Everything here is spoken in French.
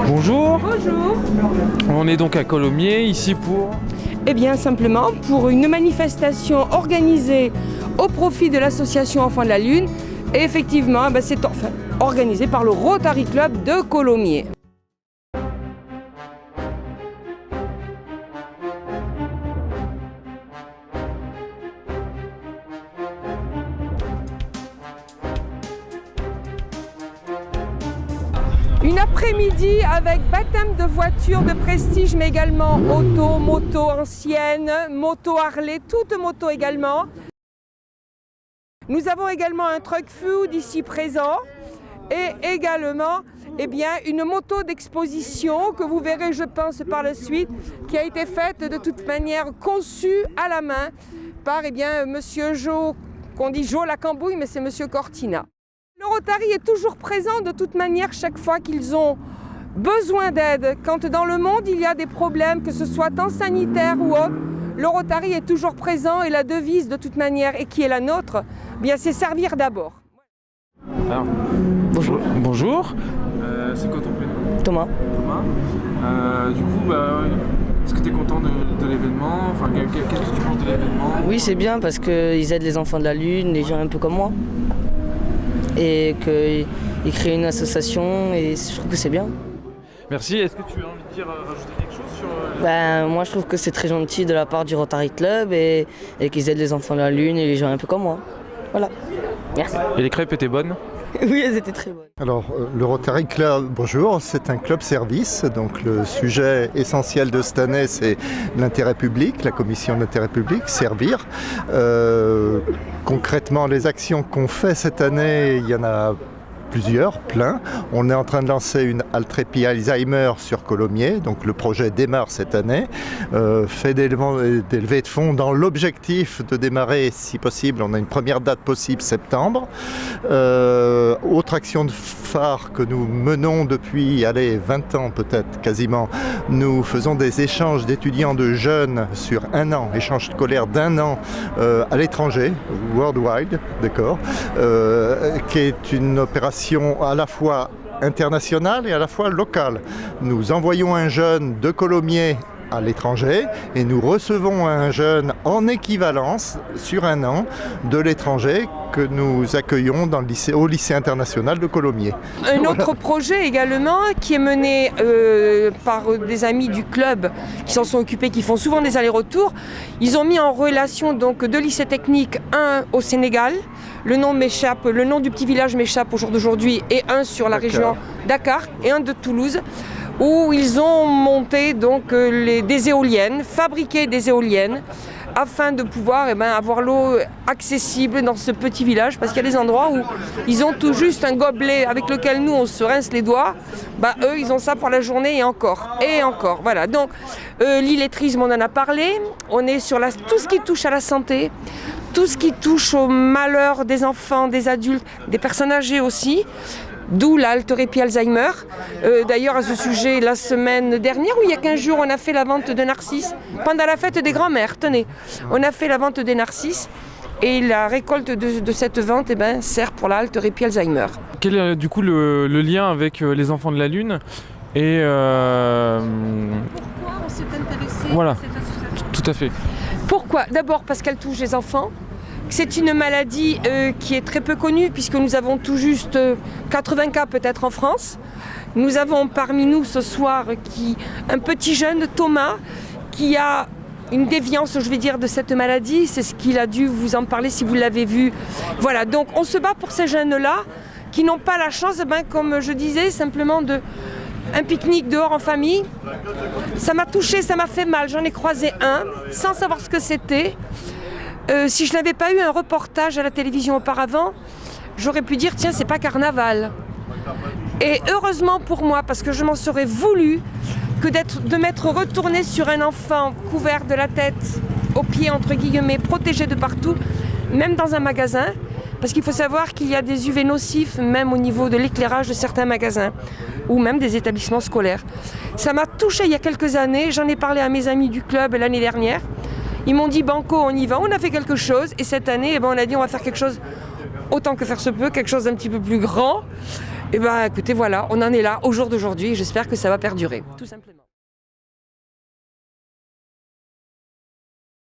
Bonjour. Bonjour. On est donc à Colomiers, ici pour... Eh bien, simplement pour une manifestation organisée au profit de l'association Enfants de la Lune. Et effectivement, c'est organisé par le Rotary Club de Colomiers. Une après-midi avec baptême de voitures de prestige, mais également auto, moto ancienne, moto Harley, toute moto également. Nous avons également un truck food ici présent et également une moto d'exposition que vous verrez, je pense, par la suite, qui a été faite de toute manière, conçue à la main par Monsieur Jo, qu'on dit Jo la Cambouille, mais c'est Monsieur Cortina. Le Rotary est toujours présent de toute manière chaque fois qu'ils ont besoin d'aide. Quand dans le monde il y a des problèmes, que ce soit tant sanitaire ou autre, le Rotary est toujours présent et la devise de toute manière, et qui est la nôtre, c'est servir d'abord. Alors, Bonjour. bonjour. C'est quoi ton prénom? Thomas. Thomas. Du coup, est-ce que tu es content de l'événement? Enfin, qu'est-ce que tu penses de l'événement? Oui, c'est bien parce qu'ils aident les enfants de la Lune, les gens un peu comme moi. Et qu'ils créent une association et je trouve que c'est bien. Merci. Est-ce que tu as envie de dire, rajouter quelque chose sur... Moi, je trouve que c'est très gentil de la part du Rotary Club et qu'ils aident les enfants de la Lune et les gens un peu comme moi. Voilà. Merci. Et les crêpes étaient bonnes? Oui, elles étaient très bonnes. Alors, le Rotary Club, bonjour, c'est un club service. Donc, le sujet essentiel de cette année, c'est l'intérêt public, la commission de l'intérêt public, servir. Concrètement, les actions qu'on fait cette année, il y en a plusieurs, plein. On est en train de lancer une Altrepie Alzheimer sur Colomiers, donc le projet démarre cette année, fait des levées de fonds dans l'objectif de démarrer, si possible, on a une première date possible, septembre. Autre action de phare que nous menons depuis, 20 ans peut-être quasiment, nous faisons des échanges d'étudiants de jeunes sur un an, échange scolaire d'un an à l'étranger, worldwide, d'accord, qui est une opération à la fois internationale et à la fois locale. Nous envoyons un jeune de Colomiers à l'étranger et nous recevons un jeune en équivalence sur un an de l'étranger que nous accueillons au lycée international de Colomiers. Un autre projet également qui est mené par des amis du club qui s'en sont occupés, qui font souvent des allers-retours. Ils ont mis en relation donc deux lycées techniques, un au Sénégal, le nom du petit village m'échappe au jour d'aujourd'hui, et un sur la région Dakar et un de Toulouse, où ils ont monté donc des éoliennes, fabriqué des éoliennes, afin de pouvoir avoir l'eau accessible dans ce petit village, parce qu'il y a des endroits où ils ont tout juste un gobelet avec lequel nous on se rince les doigts, eux ils ont ça pour la journée et encore, voilà. Donc l'illettrisme, on en a parlé, on est sur tout ce qui touche à la santé, tout ce qui touche au malheur des enfants, des adultes, des personnes âgées aussi. D'où la Altrepie Alzheimer. D'ailleurs, à ce sujet, la semaine dernière, ou il y a 15 jours, on a fait la vente de narcisses. Pendant la fête des grands-mères, tenez, on a fait la vente des narcisses. Et la récolte de cette vente sert pour la Altrepie Alzheimer. Quel est du coup le lien avec les enfants de la Lune et Pourquoi on s'est intéressé voilà, à cette association? tout à fait. Pourquoi? D'abord parce qu'elle touche les enfants. C'est une maladie qui est très peu connue puisque nous avons tout juste 80 cas peut-être en France. Nous avons parmi nous ce soir un petit jeune, Thomas, qui a une déviance, je vais dire, de cette maladie. C'est ce qu'il a dû vous en parler si vous l'avez vu. Voilà, donc on se bat pour ces jeunes-là qui n'ont pas la chance, comme je disais, simplement un pique-nique dehors en famille. Ça m'a touchée, ça m'a fait mal. J'en ai croisé un sans savoir ce que c'était. Si je n'avais pas eu un reportage à la télévision auparavant, j'aurais pu dire tiens, c'est pas carnaval. Et heureusement pour moi, parce que je m'en serais voulu, de m'être retournée sur un enfant couvert de la tête aux pieds, entre guillemets, protégé de partout, même dans un magasin, parce qu'il faut savoir qu'il y a des UV nocifs, même au niveau de l'éclairage de certains magasins, ou même des établissements scolaires. Ça m'a touchée il y a quelques années, j'en ai parlé à mes amis du club l'année dernière. Ils m'ont dit banco, on y va, on a fait quelque chose, et cette année, on a dit on va faire quelque chose, autant que faire se peut, quelque chose d'un petit peu plus grand. Et écoutez, voilà, on en est là au jour d'aujourd'hui et j'espère que ça va perdurer, tout simplement.